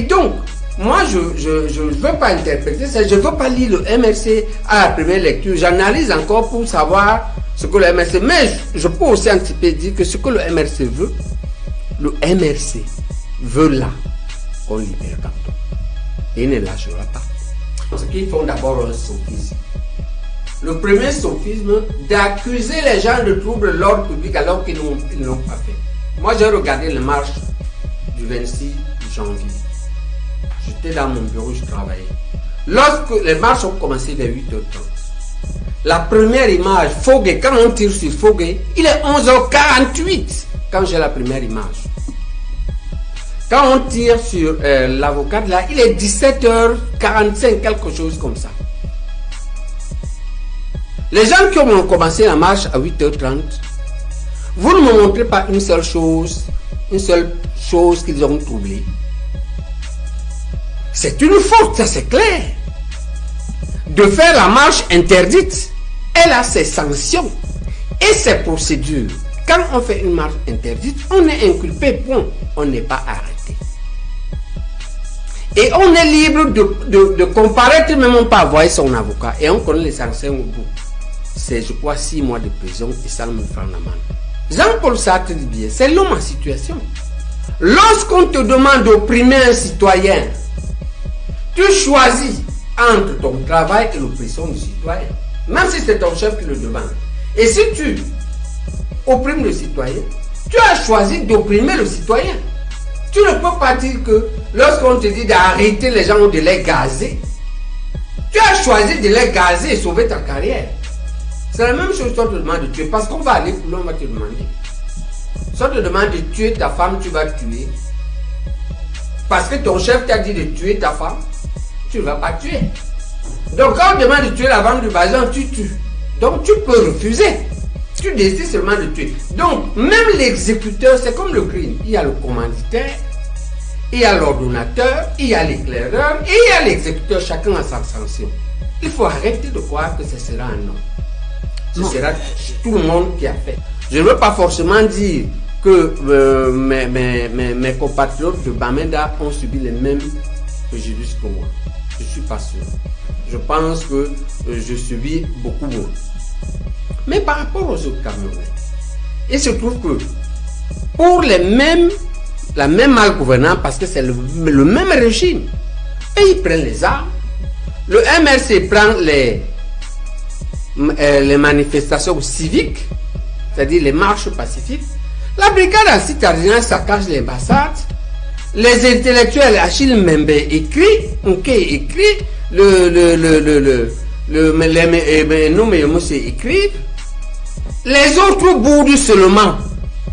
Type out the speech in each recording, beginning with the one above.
Et donc, moi, je ne veux pas interpréter ça, je ne veux pas lire le MRC à la première lecture. J'analyse encore pour savoir ce que le MRC... Mais je peux aussi un petit peu dire que ce que le MRC veut là qu'on libère Danton. Et il ne lâchera pas. Parce qu'ils font d'abord un sophisme. Le premier sophisme, d'accuser les gens de troubles de l'ordre public alors qu'ils ne l'ont pas fait. Moi, j'ai regardé les marches du 26 janvier. J'étais dans mon bureau, je travaillais. Lorsque les marches ont commencé vers 8h30, la première image, Fogué, quand on tire sur Fogué, il est 11h48 quand j'ai la première image. Quand on tire sur l'avocat là, il est 17h45, quelque chose comme ça. Les gens qui ont commencé la marche à 8h30, vous ne me montrez pas une seule chose qu'ils ont troublée. C'est une faute, ça c'est clair. De faire la marche interdite, elle a ses sanctions et ses procédures. Quand on fait une marche interdite, on est inculpé, point. On n'est pas arrêté. Et on est libre de comparaître, même pas avoir son avocat. Et on connaît les sanctions au bout. C'est, je crois, 6 mois de prison et 100 000 francs d'amende. Jean-Paul Sartre dit bien, c'est l'homme en situation. Lorsqu'on te demande d'opprimer un citoyen, tu choisis entre ton travail et l'oppression du citoyen. Même si c'est ton chef qui le demande. Et si tu opprimes le citoyen, tu as choisi d'opprimer le citoyen. Tu ne peux pas dire que lorsqu'on te dit d'arrêter les gens ou de les gazer, tu as choisi de les gazer et sauver ta carrière. C'est la même chose si on te demande de tuer. Parce qu'on va aller plus loin, on va te demander. Si on te demande de tuer ta femme, tu vas tuer. Parce que ton chef t'a dit de tuer ta femme, tu ne vas pas tuer. Donc quand on te demande de tuer la vente du bazar, tu tues. Donc tu peux refuser. Tu décides seulement de tuer. Donc même l'exécuteur, c'est comme le crime. Il y a le commanditaire, il y a l'ordonnateur, il y a l'éclaireur, et il y a l'exécuteur. Chacun a sa sanction. Il faut arrêter de croire que ce sera un homme. Ce sera tout le monde qui a fait. Je ne veux pas forcément dire que mes compatriotes de Bamenda ont subi les mêmes préjudices que moi. Je ne suis pas sûr. Je pense que je subis beaucoup moins. Mais par rapport aux autres Camerounais, il se trouve que pour la même malgouvernance, parce que c'est le même régime, et ils prennent les armes, le MRC prend les manifestations civiques, c'est-à-dire les marches pacifiques, la brigade anti-cardinal saccage les ambassades, les intellectuels Achille Membe écrit, écrivent, les autres boudent seulement,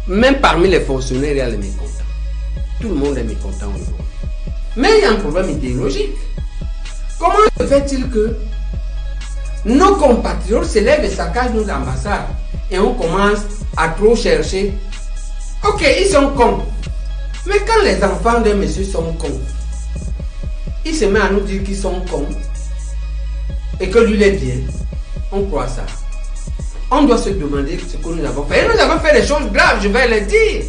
même parmi les fonctionnaires il y a les mécontents. Tout le monde est mécontent aujourd'hui. Mais il y a un problème idéologique. Comment se fait-il que nos compatriotes se lèvent et saccagent nos ambassades et on commence à trop chercher? Ok, ils sont cons. Mais quand les enfants d'un monsieur sont cons, il se met à nous dire qu'ils sont cons et que lui est bien. On croit ça. On doit se demander ce que nous avons fait. Et nous avons fait des choses graves, je vais le dire.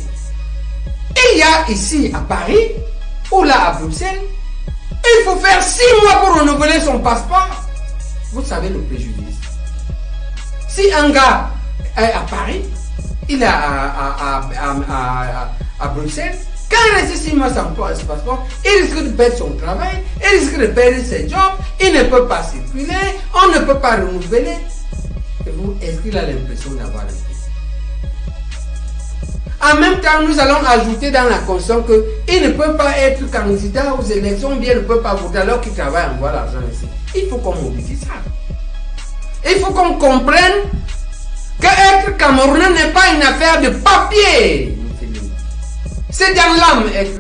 Il y a ici à Paris, ou là à Bruxelles, il faut faire 6 mois pour renouveler son passeport. Vous savez le préjudice. Si un gars est à Paris, il est à Bruxelles, quand il reste 6 mois sans passeport, il risque de perdre son travail, il risque de perdre ses jobs, il ne peut pas circuler, on ne peut pas renouveler. Et vous, est-ce qu'il a l'impression d'avoir un pays? En même temps, nous allons ajouter dans la Constitution qu'il ne peut pas être candidat aux élections, bien ne peut pas voter alors qu'il travaille en voie l'argent ici. Il faut qu'on mobilise ça. Il faut qu'on comprenne qu'être Camerounais n'est pas une affaire de papier. C'est dans l'âme être